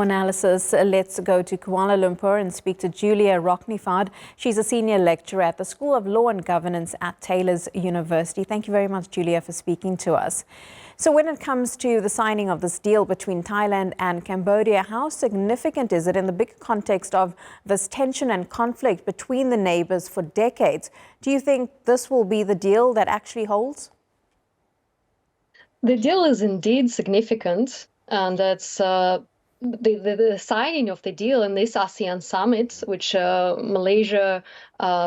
Analysis. Let's go to Kuala Lumpur and speak to Julia Roknifard. She's a senior lecturer at the School of Law and Governance at Taylor's University. Thank you very much, Julia, for speaking to us. So when it comes to the signing of this deal between Thailand and Cambodia, how significant is it in the bigger context of this tension and conflict between the neighbours for decades? Do you think this will be the deal that actually holds? The deal is indeed significant, and that's the signing of the deal in this ASEAN summit, which Malaysia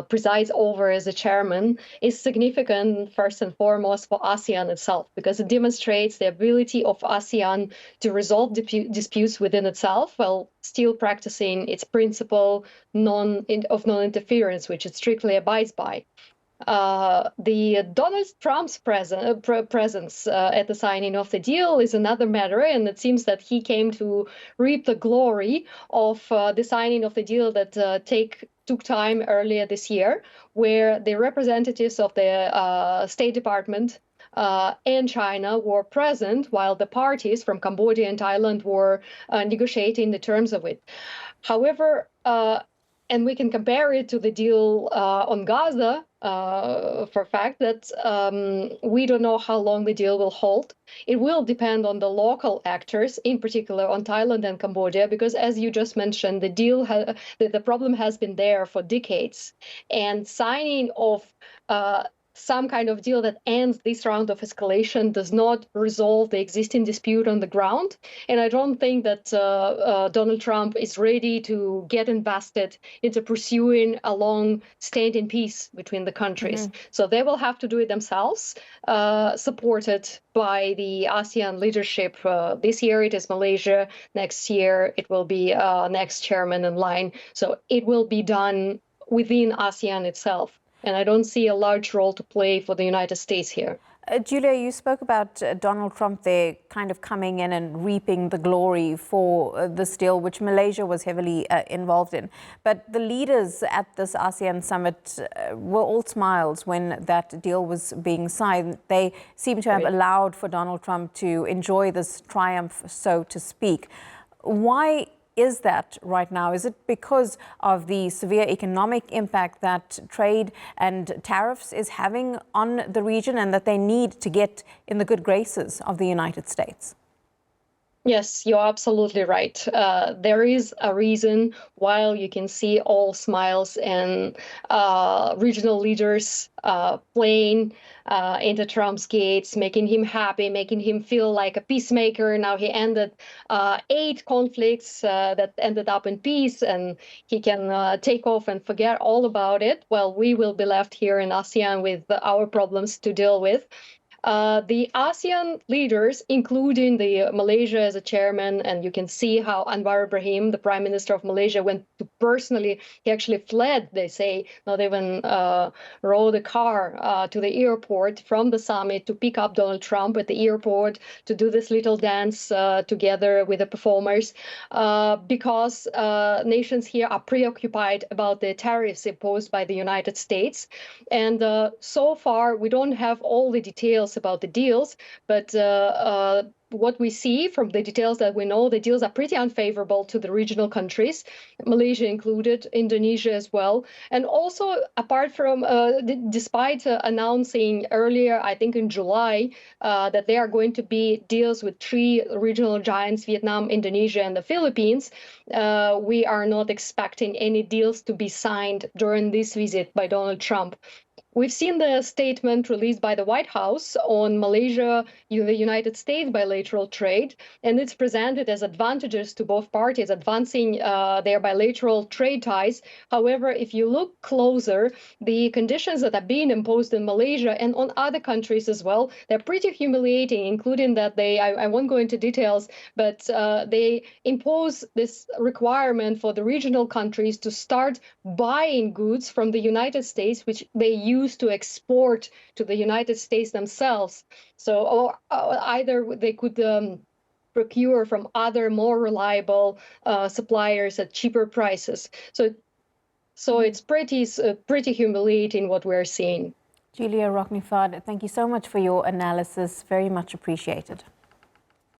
presides over as a chairman, is significant first and foremost for ASEAN itself, because it demonstrates the ability of ASEAN to resolve disputes within itself while still practicing its principle of non-interference, which it strictly abides by. The Donald Trump's presence at the signing of the deal is another matter, and it seems that he came to reap the glory of the signing of the deal that took time earlier this year, where the representatives of the State Department and China were present, while the parties from Cambodia and Thailand were negotiating the terms of it. However, and we can compare it to the deal on Gaza, for a fact that we don't know how long the deal will hold. It will depend on the local actors, in particular on Thailand and Cambodia, because as you just mentioned, the problem has been there for decades. And signing of some kind of deal that ends this round of escalation does not resolve the existing dispute on the ground. And I don't think that Donald Trump is ready to get invested into pursuing a long-standing peace between the countries. So they will have to do it themselves, supported by the ASEAN leadership. This year it is Malaysia. Next year it will be next chairman in line. So it will be done within ASEAN itself. And I don't see a large role to play for the United States here. Julia, you spoke about Donald Trump there kind of coming in and reaping the glory for this deal, which Malaysia was heavily involved in. But the leaders at this ASEAN summit were all smiles when that deal was being signed. They seem to have allowed for Donald Trump to enjoy this triumph, so to speak. Why is that right now? Is it because of the severe economic impact that trade and tariffs is having on the region, and that they need to get in the good graces of the United States? Yes, you're absolutely right. There is a reason why you can see all smiles and regional leaders playing into Trump's gates, making him happy, making him feel like a peacemaker. Now he ended 8 conflicts that ended up in peace, and he can take off and forget all about it, while we will be left here in ASEAN with our problems to deal with. The ASEAN leaders, including the Malaysia as a chairman, and you can see how Anwar Ibrahim, the Prime Minister of Malaysia, went to personally, he actually fled, they say, not even rode a car to the airport from the summit to pick up Donald Trump at the airport to do this little dance together with the performers, because nations here are preoccupied about the tariffs imposed by the United States. And so far, we don't have all the details about the deals, but what we see from the details that we know, the deals are pretty unfavorable to the regional countries, Malaysia included, Indonesia as well. And also, apart from, despite announcing earlier, I think in July, that there are going to be deals with 3 regional giants, Vietnam, Indonesia, and the Philippines, we are not expecting any deals to be signed during this visit by Donald Trump. We've seen the statement released by the White House on Malaysia, the United States bilateral trade, and it's presented as advantages to both parties, advancing their bilateral trade ties. However, if you look closer, the conditions that are being imposed in Malaysia and on other countries as well, they're pretty humiliating, including that I won't go into details, but they impose this requirement for the regional countries to start buying goods from the United States, which they use to export to the United States themselves. So, or either they could procure from other more reliable suppliers at cheaper prices. So it's pretty humiliating what we're seeing. Julia Roknifard, thank you so much for your analysis. Very much appreciated.